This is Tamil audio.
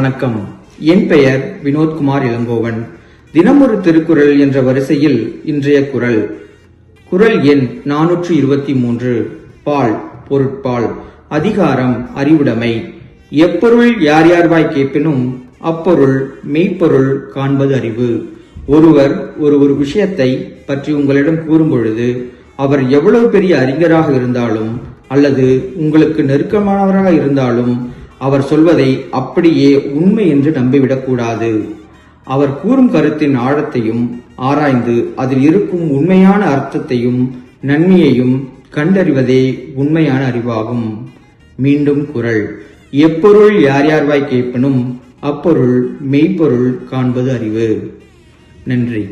வணக்கம். என் பெயர் வினோத்குமார் இளங்கோவன். தினமொரு திருக்குறள் என்ற வரிசையில் இன்றைய குறள். குறள் எண் 423. பால் பொருட்பால். அதிகாரம் அறிவுடைமை. எப்பொருள் யார் யார்வாய் கேட்பினும் அப்பொருள் மெய்ப்பொருள் காண்பது அறிவு. ஒருவர் ஒரு விஷயத்தை பற்றி உங்களிடம் கூறும் பொழுது அவர் எவ்வளவு பெரிய அறிஞராக இருந்தாலும் அல்லது உங்களுக்கு நெருக்கமானவராக இருந்தாலும் அவர் சொல்வதை அப்படியே உண்மை என்று நம்பிவிடக்கூடாது. அவர் கூறும் கருத்தின் ஆழத்தையும் ஆராய்ந்து அதில் இருக்கும் உண்மையான அர்த்தத்தையும் நன்மையையும் கண்டறிவதே உண்மையான அறிவாகும். மீண்டும் குறள். எப்பொருள் யார் யார்வாய் கேட்பினும் அப்பொருள் மெய்ப்பொருள் காண்பது அறிவு. நன்றி.